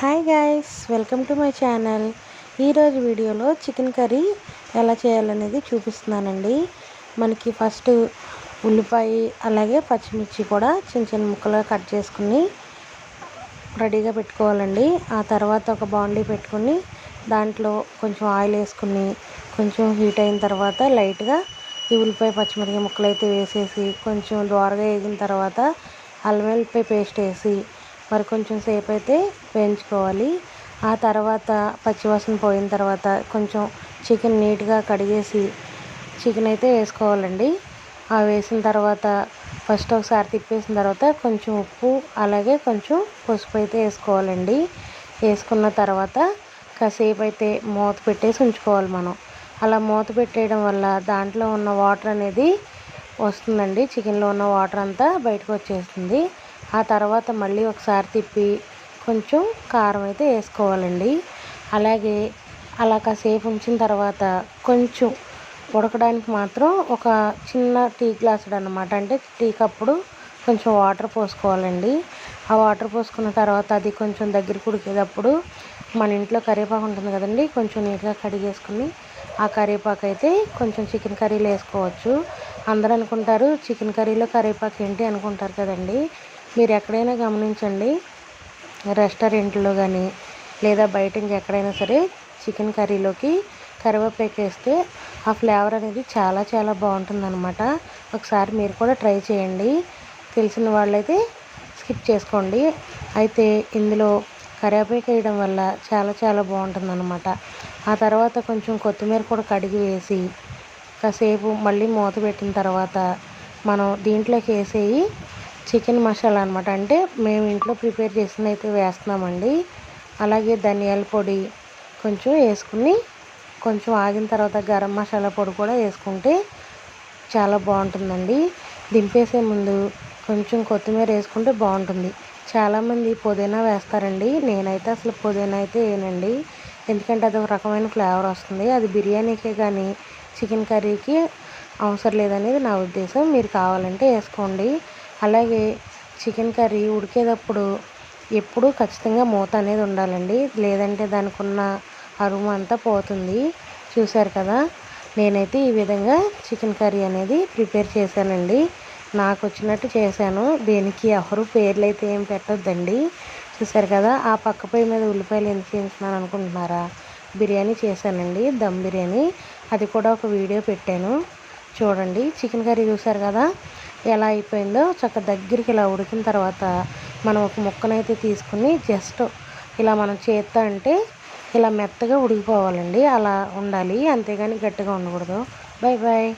Hi guys, welcome to my channel. ఈరోజు వీడియోలో chicken curry ఎలా చేయాలనేది చూపిస్తున్నానండి. మనకి ఫస్ట్ ఉల్లిపాయ అలాగే పచ్చిమిర్చి కూడా చిన్న చిన్న ముక్కలుగా కట్ చేసుకుని రెడీగా పెట్టుకోవాలండి. ఆ తర్వాత ఒక బాండీ పెట్టుకుని దాంట్లో కొంచెం ఆయిల్ వేసుకుని కొంచెం హీట్ అయిన తర్వాత లైట్గా ఈ ఉల్లిపాయ పచ్చిమిరపకాయ ముక్కలు అయితే వేసేసి కొంచెం దోరగా వేగిన తర్వాత అల్లం వెల్లుల్లిపాయ పేస్ట్ వేసి మరి కొంచెం సేపు అయితే వేయించుకోవాలి. ఆ తర్వాత పచ్చివాసన పోయిన తర్వాత కొంచెం చికెన్ నీట్గా కడిగేసి చికెన్ అయితే వేసుకోవాలండి. ఆ వేసిన తర్వాత ఫస్ట్ ఒకసారి తిప్పేసిన తర్వాత కొంచెం ఉప్పు అలాగే కొంచెం పసుపు అయితే వేసుకోవాలండి. వేసుకున్న తర్వాత కాసేపు అయితే మూత పెట్టేసి ఉంచుకోవాలి. మనం అలా మూత పెట్టేయడం వల్ల దాంట్లో ఉన్న వాటర్ అనేది వస్తుందండి. చికెన్లో ఉన్న వాటర్ అంతా బయటకు వచ్చేస్తుంది. ఆ తర్వాత మళ్ళీ ఒకసారి తిప్పి కొంచెం కారం అయితే వేసుకోవాలండి. అలాగే అలా కాసేపు ఉంచిన తర్వాత కొంచెం ఉడకడానికి మాత్రం ఒక చిన్న టీ గ్లాసుడు అన్నమాట, అంటే టీ కప్పుడు కొంచెం వాటర్ పోసుకోవాలండి. ఆ వాటర్ పోసుకున్న తర్వాత అది కొంచెం దగ్గరికి ఉడికేటప్పుడు మన ఇంట్లో కరివేపాకు ఉంటుంది కదండి, కొంచెం నీట్గా కడిగేసుకుని ఆ కరివేపాకు అయితే కొంచెం చికెన్ కర్రీలో వేసుకోవచ్చు. అందరూ అనుకుంటారు చికెన్ కర్రీలో కరివేపాకు ఏంటి అనుకుంటారు కదండి. మీరు ఎక్కడైనా గమనించండి, రెస్టారెంట్లో కానీ లేదా బయట ఇంకెక్కడైనా సరే చికెన్ కర్రీలోకి కరివేపాకు వేస్తే ఆ ఫ్లేవర్ అనేది చాలా చాలా బాగుంటుందన్నమాట. ఒకసారి మీరు కూడా ట్రై చేయండి. తెలిసిన వాళ్ళైతే స్కిప్ చేసుకోండి. అయితే ఇందులో కరివేపాకు వేయడం వల్ల చాలా చాలా బాగుంటుందన్నమాట. ఆ తర్వాత కొంచెం కొత్తిమీర కూడా కడిగి వేసి కాసేపు మళ్ళీ మూత పెట్టిన తర్వాత మనం దీంట్లోకి వేసేయి చికెన్ మసాలా అనమాట, అంటే మేము ఇంట్లో ప్రిపేర్ చేసింది అయితే వేస్తున్నామండి. అలాగే ధనియాల పొడి కొంచెం వేసుకుని కొంచెం ఆగిన తర్వాత గరం మసాలా పొడి కూడా వేసుకుంటే చాలా బాగుంటుందండి. దింపేసే ముందు కొంచెం కొత్తిమీర వేసుకుంటే బాగుంటుంది. చాలామంది పుదీనా వేస్తారండి, నేనైతే అసలు పుదీనా అయితే వేయనండి. ఎందుకంటే అది ఒక రకమైన ఫ్లేవర్ వస్తుంది. అది బిర్యానీకే కానీ చికెన్ కర్రీకి అవసరం లేదనేది నా ఉద్దేశం. మీరు కావాలంటే వేసుకోండి. అలాగే చికెన్ కర్రీ ఉడికేటప్పుడు ఎప్పుడూ ఖచ్చితంగా మూత అనేది ఉండాలండి, లేదంటే దానికి ఉన్న అరుము అంతా పోతుంది. చూశారు కదా, నేనైతే ఈ విధంగా చికెన్ కర్రీ అనేది ప్రిపేర్ చేశానండి. నాకు వచ్చినట్టు చేశాను. దీనికి ఎవరు పేర్లు అయితే ఏం పెట్టొద్దండి. చూశారు కదా, ఆ పక్క పొయ్యి మీద ఉల్లిపాయలు ఎందుకు వేస్తున్నాను అనుకుంటున్నారా? బిర్యానీ చేశానండి, దమ్ బిర్యానీ. అది కూడా ఒక వీడియో పెట్టాను చూడండి. చికెన్ కర్రీ చూశారు కదా ఎలా అయిపోయిందో. చక్క దగ్గరికి ఇలా ఉడికిన తర్వాత మనం ఒక ముక్కనైతే తీసుకుని జస్ట్ ఇలా మనం చేత్తో అంటే ఇలా మెత్తగా ఉడికిపోవాలండి, అలా ఉండాలి, అంతేగాని గట్టిగా ఉండకూడదు. Bye bye.